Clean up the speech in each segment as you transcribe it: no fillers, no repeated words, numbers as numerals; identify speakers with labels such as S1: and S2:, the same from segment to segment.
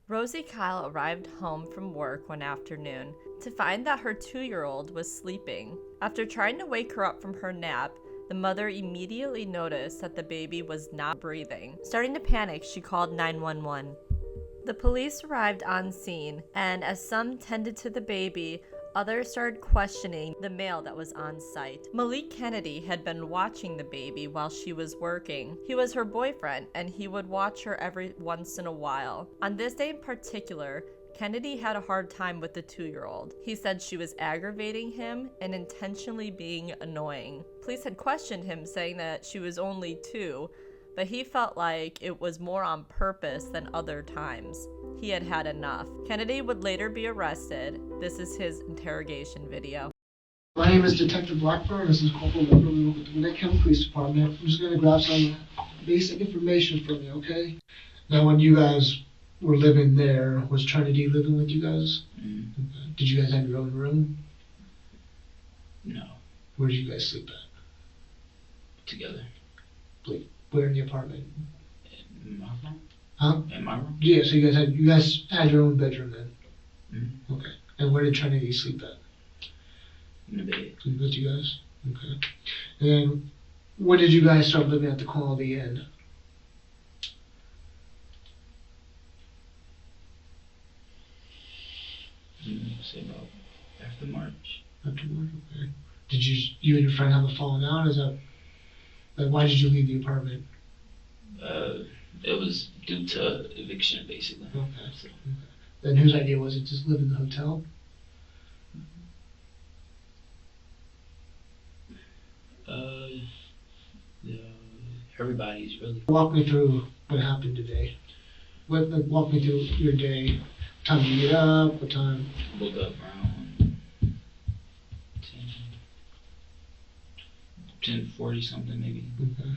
S1: Rosie Kyle arrived home from work one afternoon to find that her 2-year-old was sleeping. After trying to wake her up from her nap, the mother immediately noticed that the baby was not breathing. Starting to panic, she called 911. The police arrived on scene, and as some tended to the baby, others started questioning the male that was on site. Mallik Kennedy had been watching the baby while she was working. He was her boyfriend, and he would watch her every once in a while. On this day in particular, Kennedy had a hard time with the 2-year-old. He said she was aggravating him and intentionally being annoying. Police had questioned him, saying that she was only 2, but he felt like it was more on purpose than other times. He had had enough. Kennedy would later be arrested. This is his interrogation video.
S2: My name is Detective Blackburn. This is Corporal Weber with the Gwinnett County Police Department. I'm just going to grab some basic information from you, okay? Now, when you guys were living there, was Trinity living with you guys?
S3: Mm-hmm.
S2: Okay. Did you guys have your own room?
S3: No.
S2: Where did you guys sleep at?
S3: Together.
S2: Where in the apartment?
S3: In my room?
S2: Huh?
S3: In my room?
S2: Yeah, so you guys had your own bedroom then?
S3: Mm-hmm.
S2: Okay. And where did Trinity sleep at?
S3: In the bed.
S2: With you guys? Okay. And then, when did you guys start living at the Quality Inn?
S3: Say about after March.
S2: After March, okay. Did you and your friend have a falling out? Is that, like, why did you leave the apartment?
S3: It was due to eviction, basically.
S2: Okay.
S3: So,
S2: Okay. Then whose idea was it to just live in the hotel?
S3: yeah, everybody's really.
S2: Walk me through what happened today. Walk me through your day. What time did you get up? What time?
S3: Woke up around 10:40 something maybe.
S2: Okay.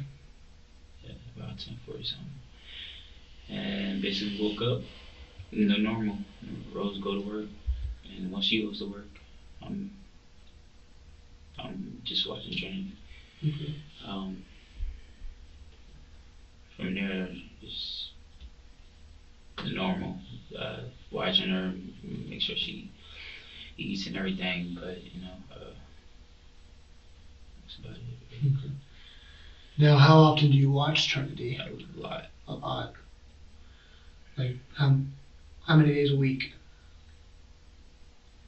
S3: Yeah, about 10:40 something. And basically woke up, normal. Rose go to work, and once she goes to work, I'm just watching Trinity.
S2: Okay.
S3: From there, it's the normal, watching her, make sure she eats and everything, but that's about it.
S2: Okay. Now, how often do you watch Trinity?
S3: A lot.
S2: A lot. Like, how many days a week?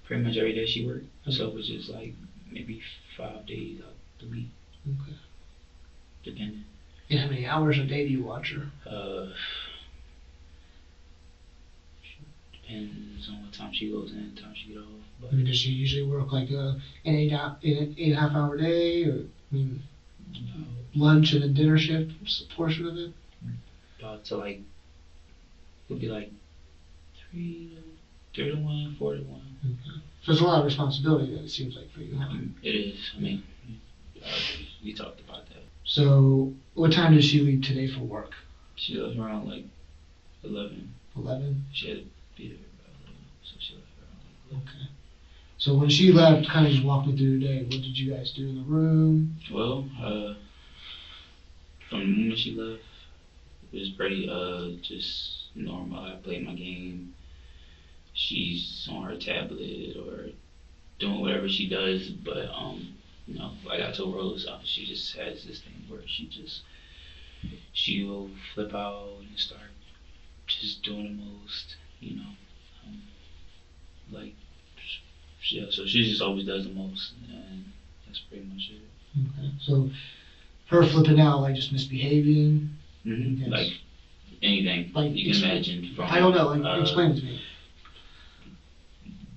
S3: Pretty much every day she worked, so it was just like maybe 5 days out the week.
S2: Okay.
S3: Depending.
S2: And how many hours a day do you watch her?
S3: Depends on what time she goes in, time she get off. But
S2: I mean, does she usually work like an 8.5 hour day, or lunch and then dinner shift, a portion of it?
S3: about to like, it'd be like 3 to 1, 4 to 1.
S2: Okay. So it's a lot of responsibility that it seems like for you, huh?
S3: It is. I mean, we talked about that.
S2: So, what time did she leave today for work?
S3: She left around like 11.
S2: 11?
S3: She had to be there about 11, so she left around like 11.
S2: Okay. So when she left, kind of just walk me through the day. What did you guys do in the room?
S3: Well, from the moment she left, it was pretty just normal. I played my game. She's on her tablet or doing whatever she does, but like I told Rose, she just has this thing where she'll flip out and start just doing the most, like, yeah, so she just always does the most, and that's pretty much it.
S2: Okay. So her flipping out, like just misbehaving?
S3: Mm-hmm.
S2: Yes.
S3: Like anything
S2: Like,
S3: you can imagine. From,
S2: I don't know, like explain it to me.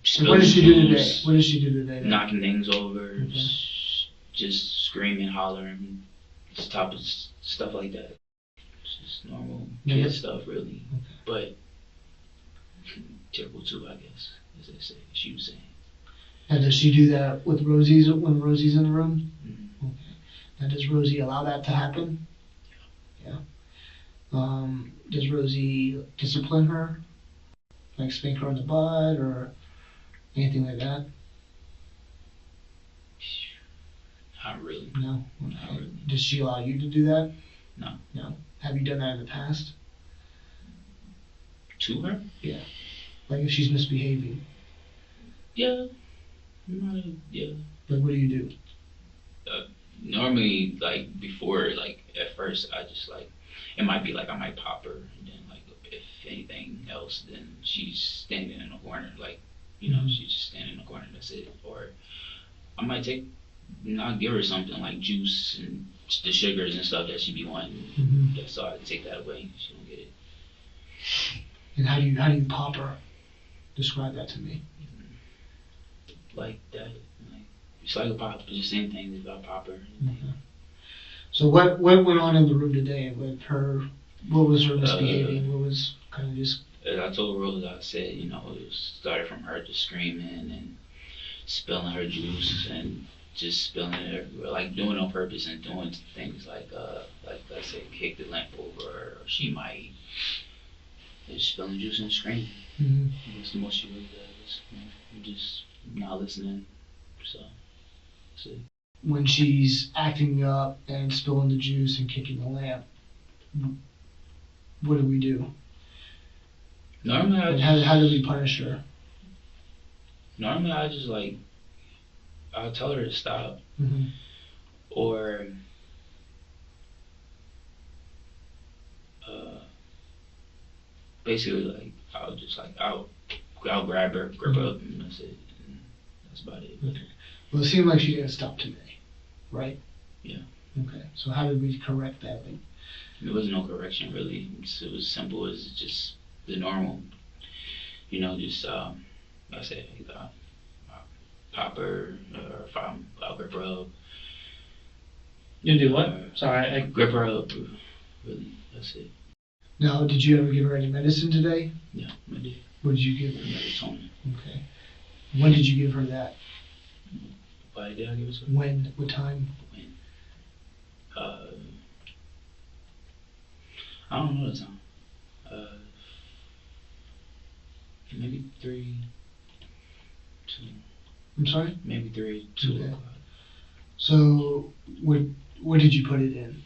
S3: Spilling
S2: What did she do today?
S3: juice,
S2: What did she do today? Then?
S3: knocking things over,
S2: Okay.
S3: just screaming, hollering, this type of stuff like that. It's just normal kid stuff, really.
S2: Okay.
S3: But terrible too, I guess, as they say. She was saying.
S2: And does she do that with when Rosie's in the room?
S3: Mm-hmm.
S2: Okay. And does Rosie allow that to happen? Yeah. Does Rosie discipline her? Like spank her on the butt or anything like that?
S3: Not really.
S2: No? Okay.
S3: Not really.
S2: Does she allow you to do that?
S3: No.
S2: No. Have you done that in the past?
S3: To her?
S2: Yeah. Like if she's misbehaving.
S3: Yeah. Yeah.
S2: Like what do you do?
S3: Normally, like before, like at first, I just like it might be like I might pop her, and then like if anything else, then she's standing in a corner, like she's just standing in a corner. That's it. Or I might not give her something like juice and the sugars and stuff that she be wanting. So I take that away. She don't get it.
S2: And how do you pop her? Describe that to me.
S3: Like that. It's like a pop, but just same thing about popper.
S2: Okay. So what went on in the room today with her? What was her misbehaving? What was kind of just?
S3: As I told Rose, I said, it started from her just screaming and spilling her juice and just spilling it everywhere, like doing it on purpose and doing things like let's say kick the lamp over, or she might just spilling juice and screaming. That's the most she really does. Just not listening. So.
S2: When she's acting up and spilling the juice and kicking the lamp, what do we do?
S3: Normally,
S2: how do we punish her?
S3: Normally, I just I'll tell her to stop, or basically I'll grab her up, and that's it. And that's about it.
S2: Okay. Well, it seemed like she didn't stop today, right?
S3: Yeah.
S2: Okay. So how did we correct that?
S3: There was no correction really. It was simple as just the normal. Just I say pop her or if I'll grip her up.
S4: You do what? Sorry,
S3: I grip her up. Really, that's it.
S2: Now, did you ever give her any medicine today?
S3: Yeah, I did.
S2: What did you give her?
S3: Melatonin.
S2: Okay. When did you give her that?
S3: Why did I give it to her?
S2: When? What time?
S3: When? I don't know the time. Maybe 3, 2.
S2: I'm sorry?
S3: Maybe 3, 2 o'clock.
S2: So, what did you put it in?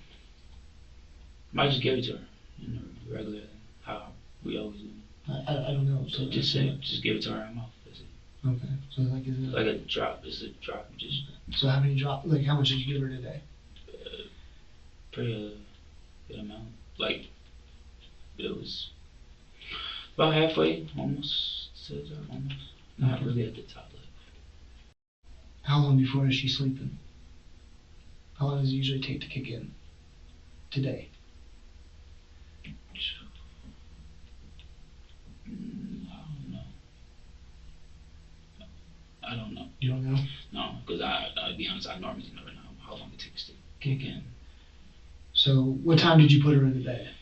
S3: I just gave it to her in the regular, how we always do.
S2: I don't know. So
S3: just give it to her in her mouth. That's it.
S2: Okay. So is it
S3: like a drop? It's a drop. Just.
S2: So how many drop? Like how much did you give her today?
S3: Pretty good amount. Like it was about halfway, almost. Almost. Not really at the top level.
S2: How long before is she sleeping? How long does it usually take to kick in? Today.
S3: I don't know.
S2: You don't know?
S3: No, because I'll be honest, I normally never know how long it takes to kick in.
S2: So, what time did you put her in the bed?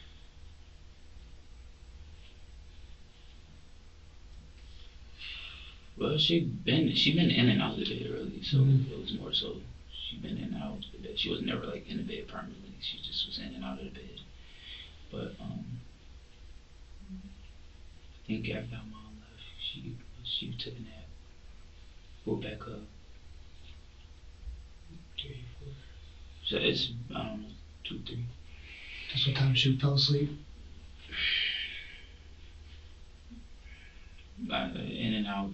S3: Well, she been in and out of the bed really, so it was more so she been in and out of the bed. She was never like in the bed permanently. She just was in and out of the bed. But I think after our mom left, she took a nap, woke back up. 3, 4. So it's I don't know 2, 3.
S2: That's what time she fell asleep.
S3: In and out.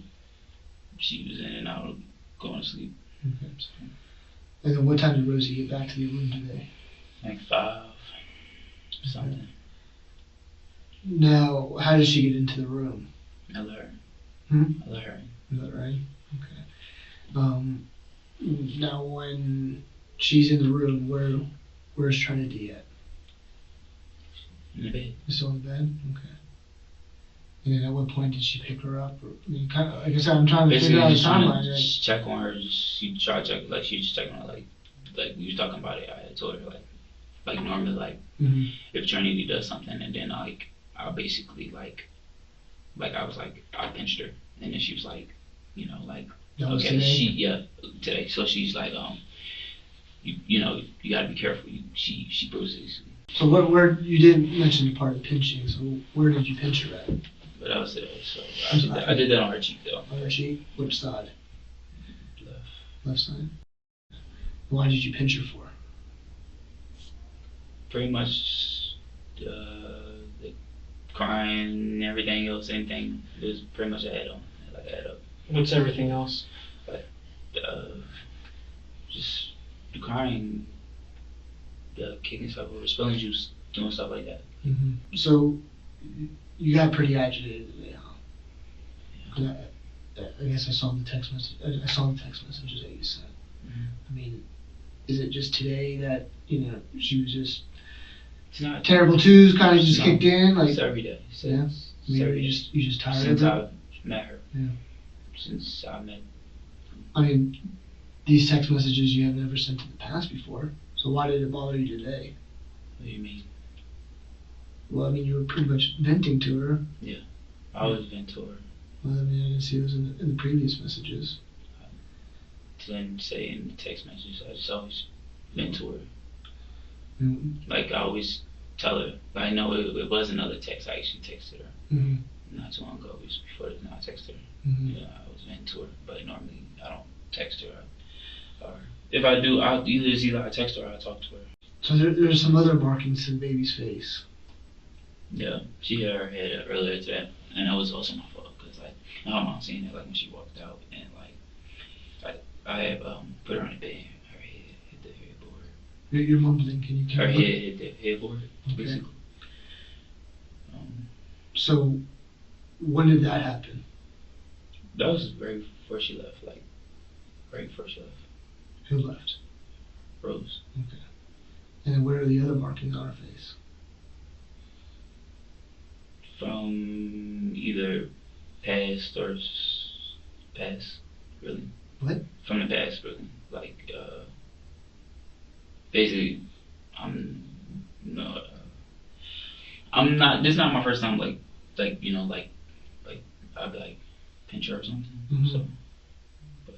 S3: She was in and out, going to sleep.
S2: Okay. And then what time did Rosie get back to the room today?
S3: Like 5, something.
S2: Okay. Now, how did she get into the room?
S3: I let her. I let her.
S2: Is that right? Okay. Now, when she's in the room, where's Trinity at?
S3: In the bed.
S2: Still in the bed? Okay. And then at what point did she pick her up? Or, I mean, kind of, like I said, I'm trying to figure out the timeline. Right?
S3: Check on her. She tried to check, like she was checking on her, like we was talking about it. I told her like normally if Trinity does something and then I'll basically like I was like I pinched her and then she was like okay
S2: today?
S3: Today. So she's like you gotta be careful. She bruises.
S2: So where you didn't mention the part of pinching. So where did you pinch her at?
S3: But I was there, so I did that on her cheek though.
S2: On her cheek? Which side?
S3: Left.
S2: Left side. Why did you pinch her for?
S3: Pretty much the crying and everything else, same thing. It was pretty much a add-on, like an add-up.
S4: What's everything else?
S3: Just the crying, kicking stuff over, spilling juice, doing stuff like that.
S2: So you got pretty agitated today, huh?
S3: Yeah.
S2: I guess I saw the text message. I saw the text messages that you sent. I mean, is it just today that she was just
S3: It's not
S2: terrible twos kind of just kicked in? Like
S3: it's every day.
S2: yeah, you just tired
S3: since
S2: of it.
S3: I've met her.
S2: Yeah.
S3: Since I met.
S2: I mean, these text messages you have never sent in the past before. So why did it bother you today?
S3: What do you mean?
S2: Well, I mean, you were pretty much venting to her.
S3: Yeah, I was vent to her.
S2: Well, I mean, I didn't see those in the previous messages.
S3: I didn't say in the text messages. I just always vent to her.
S2: Mm-hmm.
S3: Like I always tell her. But I know it was another text. I actually texted her not too long ago. It was before this. Now I texted her. Yeah, I was venting to her. But normally I don't text her. Or if I do, I'll either I text her or I talk to her.
S2: So there's some other markings to the baby's face.
S3: Yeah, she hit her head earlier today, and that was also my fault because like my mom seen it like when she walked out, and like I had put her on the bed, her head hit the headboard.
S2: You're mumbling. Can you?
S3: Her head hit the headboard, basically.
S2: So, when did that happen?
S3: That was very first she left, like right first she left.
S2: Who left?
S3: Rose.
S2: Okay. And then where are the other markings on her face?
S3: From either past or past, really.
S2: What?
S3: From the past, really. Like, basically, I'm not. This is not my first time. Like I'd be like pinch her or something. So, but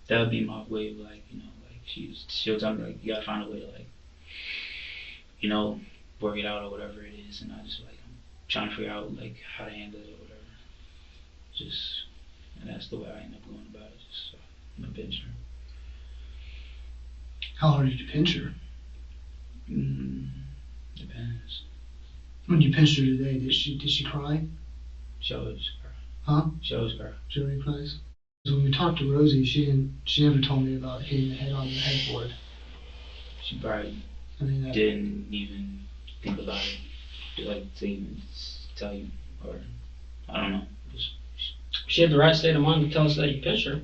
S3: that would be my way of like she'll tell me like you gotta find a way to like work it out or whatever it is, and I just like I'm trying to figure out like how to handle it or whatever. And that's the way I end up going about it. Just pinch her.
S2: How hard did you pinch her?
S3: Depends.
S2: When you pinched her today, did she cry?
S3: She always cry.
S2: Huh?
S3: She always cry.
S2: She already cries. So when we talked to Rosie, she never told me about hitting the head on the headboard.
S3: She probably didn't even think about it, to even tell you, or I don't know.
S4: She had the right state of mind to tell us that you pinched her.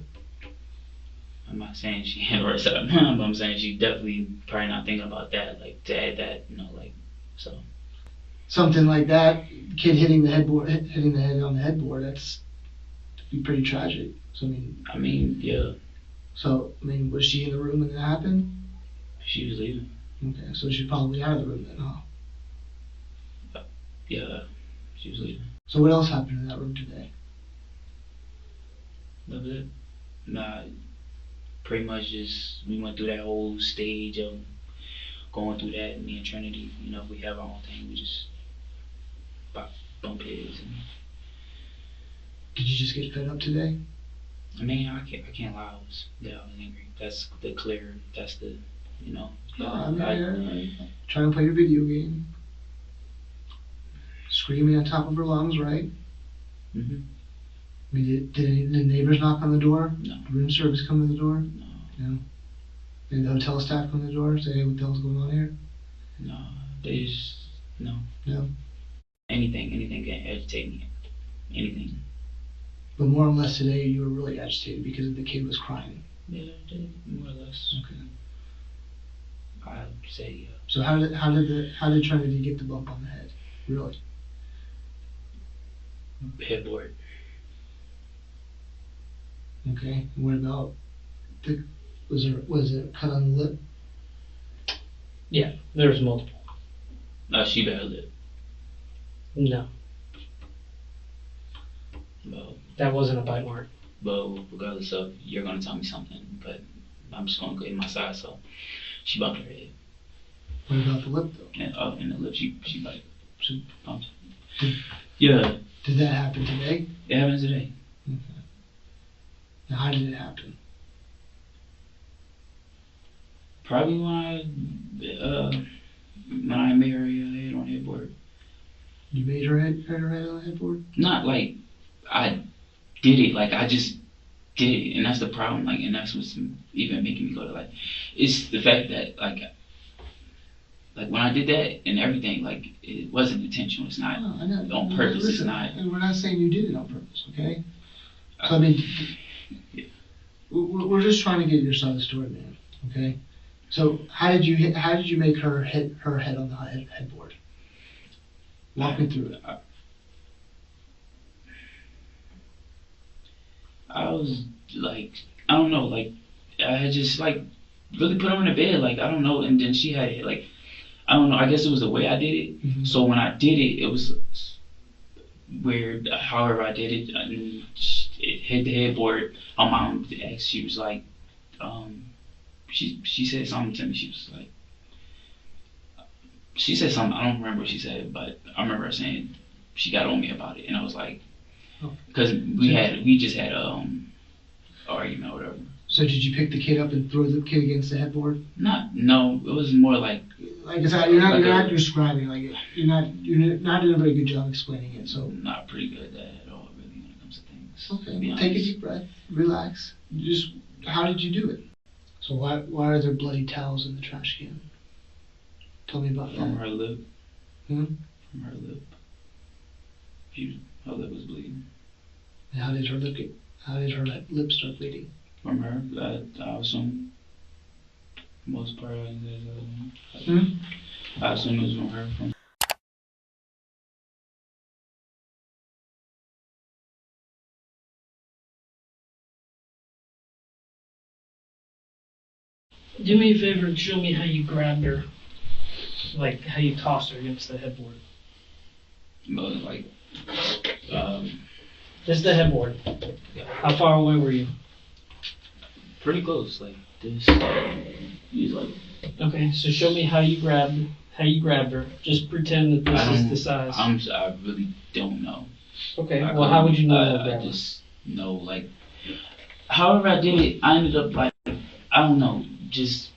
S3: I'm not saying she had the right state of mind, but I'm saying she definitely probably not thinking about that, like to add that, so.
S2: Something like that, kid hitting the head on the headboard, that'd be pretty tragic. So
S3: I mean, yeah.
S2: So, was she in the room when that happened?
S3: She was leaving.
S2: Okay, so she's probably out of the room then, huh?
S3: Yeah, she was leaving.
S2: So what else happened in that room today?
S3: That was it. Nah, pretty much just we went through that whole stage of going through that. Me and Trinity, if we have our own thing, we just bump heads. And
S2: did you just get fed up today?
S3: I mean, I can't lie. I was angry. That's the.
S2: Trying to play your video game. Screaming on top of her lungs, right?
S3: Mhm.
S2: I mean, did the neighbors knock on the door?
S3: No.
S2: Room service come to the door?
S3: No.
S2: Did the hotel staff come to the door and say, hey, what the hell's going on here?
S3: No. They just, no.
S2: No.
S3: Anything can agitate me. Anything.
S2: But more or less today, you were really agitated because the kid was crying.
S3: Yeah, more or less.
S2: Okay.
S3: I'd say.
S2: So how did Trinity get the bump on the head? Really?
S3: Headboard.
S2: Okay. And what about was it a cut on the lip?
S4: Yeah, there was multiple.
S3: She battled it.
S4: No.
S3: Well,
S4: that wasn't a bite mark.
S3: Well, regardless of, you're gonna tell me something, but I'm just gonna go in my side. So she bumped her head.
S2: What about the lip though?
S3: And in the lip, she like
S2: She
S3: bumped.
S2: Yeah. Did that happen today?
S3: It happened today.
S2: Okay. Now how did it happen?
S3: Probably when I made her head on the headboard.
S2: You made her hit her head on the headboard?
S3: Not like I did it. Like I just did it, and that's the problem. Like, and that's what's even making me go to like. It's the fact that like when I did that and everything, like it wasn't intentional. It's not
S2: No, I know.
S3: on purpose.
S2: Listen,
S3: It's not.
S2: and we're not saying you did it on purpose, okay? So I mean, we're just trying to get your side of the story, man. Okay. So how did you make her hit her head on the headboard? Walk me through it.
S3: I was like, I don't know, like I had just like really put her in the bed, like I don't know, and then she had it, like I don't know. I guess it was the way I did it.
S2: Mm-hmm.
S3: So when I did it, it was weird. However I did it, it hit the headboard. My mom asked. She was like, she said something to me. She was like, she said something. I don't remember what she said, but I remember her saying she got on me about it, and I was like, because we just had argument or whatever.
S2: So did you pick the kid up and throw the kid against the headboard?
S3: No, it was more like
S2: I said, you're not describing, like you're not doing a very good job explaining it. So
S3: not pretty good at all, really, when it comes to things.
S2: Okay, take a deep breath, relax. Just how did you do it? So why are there bloody towels in the trash can? Tell me about
S3: From
S2: that.
S3: her lip.
S2: Hmm?
S3: From her lip. Her lip was bleeding.
S2: And how did her lip start bleeding?
S3: From her, I assume. Most part, I assume it was from her.
S4: Do me a favor and show me how you grabbed her. Like how you tossed her against the headboard.
S3: But like,
S4: Just the headboard. How far away were you?
S3: pretty close, like this. He's like.
S4: Okay, so show me how you grabbed her. Just pretend that this is the size.
S3: I really don't know.
S4: Okay, well, how would you know that?
S3: I just know, like, however I did it, I ended up, like, I don't know, just,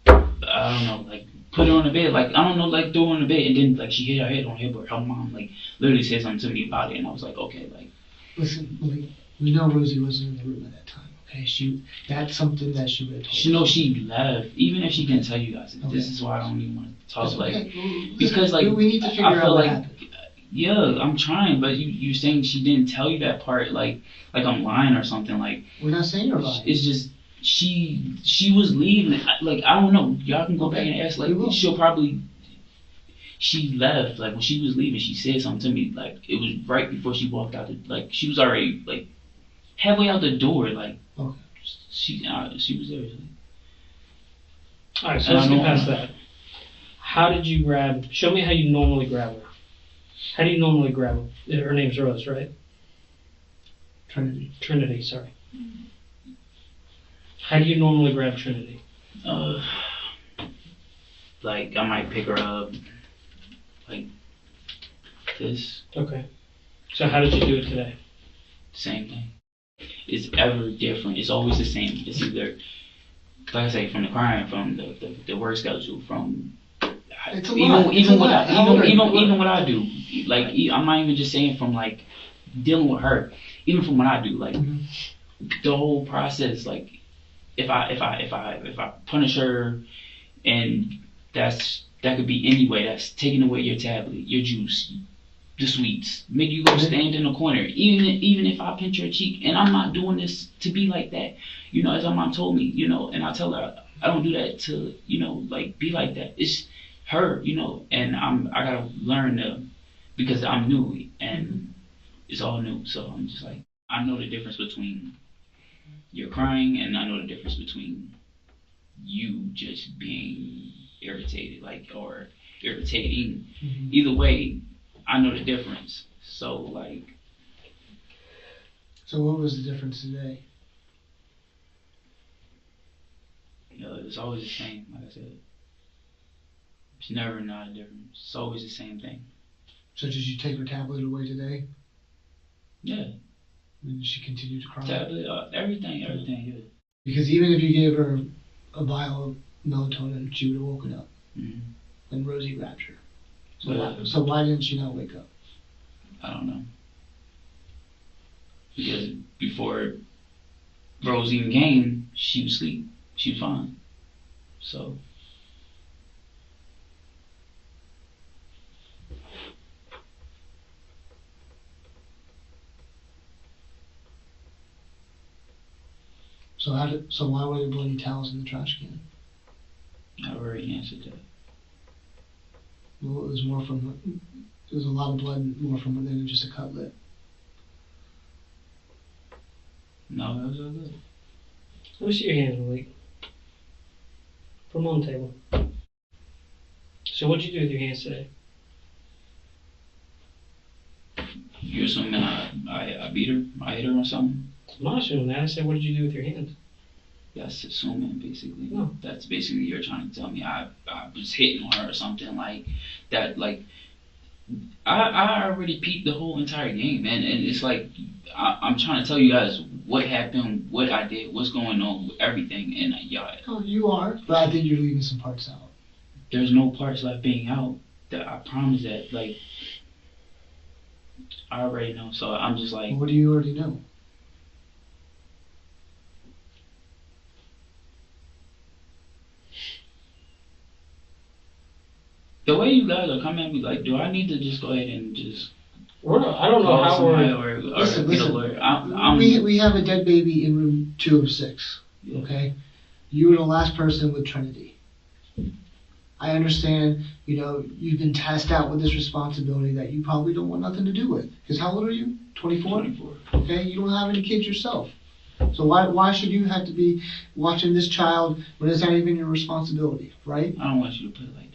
S3: I don't know, like, put her on the bed, like, I don't know, like, throw her on the bed, and then, like, she hit her head on her headboard. Her mom, like, literally said something to me about it, and I was like, okay, like.
S2: Listen, Mallik, we know Rosie wasn't in the room at that time, okay? That's something that she would have told
S3: She knows she left, even if she didn't tell you guys.
S2: Okay.
S3: This is why I don't even want to talk, like,
S2: okay.
S3: because, like,
S2: we need to figure
S3: I
S2: out
S3: feel
S2: what
S3: like,
S2: happened.
S3: yeah, I'm trying, but you're saying she didn't tell you that part, like I'm lying or something, like.
S2: We're not saying you're lying.
S3: It's just, she was leaving, like, I don't know, y'all can go back and ask, like, she left, like, when she was leaving, she said something to me, like, it was right before she walked out, like, she was already, like, halfway out the door, like,
S2: okay.
S3: she was there.
S4: Alright, so let's get past that. Show me how you normally grab her. How do you normally grab her? Her name's Rose, right? Trinity, sorry. How do you normally grab Trinity?
S3: Like, I might pick her up, like, this.
S4: Okay. So how did you do it today?
S3: Same thing. It's ever different. It's always the same. It's either, like I say, from the crying, from the work schedule, from even what I do. Like, I'm not even just saying from, like, dealing with her. Even from what I do, like, the whole process. Like, if I punish her, and that could be any way. That's taking away your tablet, your juice, the sweets, make you go stand in a corner. Even if I pinch her cheek, and I'm not doing this to be like that, you know, as my mom told me, you know, and I tell her I don't do that to, you know, like, be like that. It's her, you know, and I gotta learn to, because I'm new and it's all new. So I'm just like, I know the difference between you're crying, and I know the difference between you just being irritated, like, or irritating. Either way, I know the difference. So, like.
S2: So what was the difference today?
S3: You know, it's always the same, like I said. It's never not a difference. It's always the same thing.
S2: So did you take her tablet away today?
S3: Yeah.
S2: And did she continue to cry?
S3: Tablet, everything, yeah.
S2: Because even if you gave her a vial of melatonin, she would have woken up
S3: Mm-hmm.
S2: when Rosie grabbed her. So why didn't she not wake up?
S3: I don't know. Because before Rose even came, she was asleep. She was fine. So.
S2: So why were there bloody towels in the trash can?
S3: I already answered that.
S2: Well, it was a lot of blood more from it than just a cutlet.
S3: No, that was all good.
S4: Let me see your hands, Mallik. Put them on the table. So what'd you do with your hands today?
S3: You're assuming I beat her? I hit her or something?
S4: I'm not assuming that. I said, what did you do with your hands?
S3: That's assuming, basically.
S4: No.
S3: That's basically you're trying to tell me I was hitting her or something like that. Like, I already peeped the whole entire game, and it's like I'm trying to tell you guys what happened, what I did, what's going on with everything, and y'all.
S2: Oh, you are, but I think you're leaving some parts out.
S3: There's no parts left being out. That I promise that. Like, I already know, so I'm just like.
S2: What do you already know?
S3: The way you guys are coming at me, like, do I need to just go ahead and just
S4: I don't know
S3: call
S4: how
S3: somebody
S4: we're.
S3: or
S2: Listen.
S3: get a lawyer?
S2: We have a dead baby in room 206.
S3: Yeah.
S2: Okay, you were the last person with Trinity. I understand. You've been tasked out with this responsibility that you probably don't want nothing to do with. Because how old are you? 24.
S3: 24.
S2: Okay, you don't have any kids yourself. So why should you have to be watching this child when it's not even your responsibility, right?
S3: I don't want you to put it like that.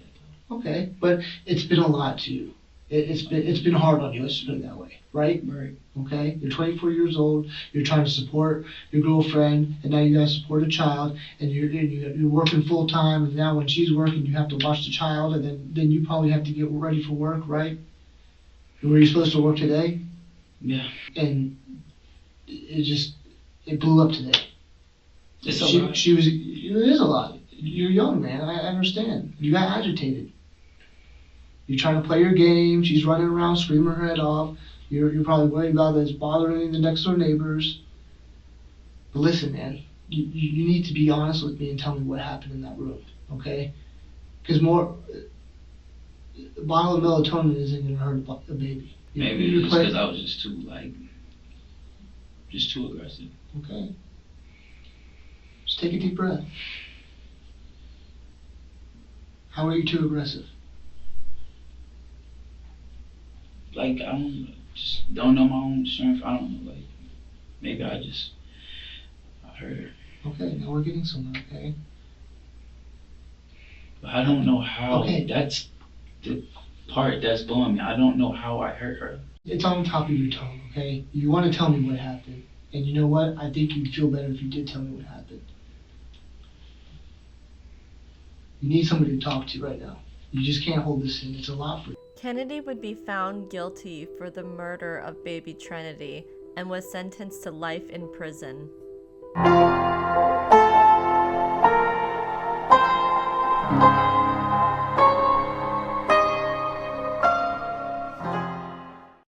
S2: Okay, but it's been a lot to you. It's been hard on you. Let's just put it that way, right?
S3: Right.
S2: Okay, you're 24 years old. You're trying to support your girlfriend, and now you gotta support a child, and you're working full time. And now when she's working, you have to watch the child, and then you probably have to get ready for work, right? And were you supposed to work today?
S3: Yeah.
S2: And it blew up today.
S3: It's a lot.
S2: It is a lot. You're young, man. I understand. You got agitated. You're trying to play your game. She's running around screaming her head off. You're probably worried about that it's bothering the next door neighbors. But listen, man, you need to be honest with me and tell me what happened in that room, okay? Because a bottle of melatonin isn't going to hurt a baby.
S3: Maybe it's because I was just too aggressive.
S2: Okay. Just take a deep breath. How are you too aggressive?
S3: Like, I don't know my own strength. I don't know, like, maybe I hurt her.
S2: Okay, now we're getting somewhere, okay?
S3: But I don't know how.
S2: Okay.
S3: That's the part that's blowing me. I don't know how I hurt her.
S2: It's on top of your tongue, okay? You want to tell me what happened. And you know what? I think you'd feel better if you did tell me what happened. You need somebody to talk to right now. You just can't hold this in. It's a lot for you.
S1: Kennedy would be found guilty for the murder of baby Trinity and was sentenced to life in prison.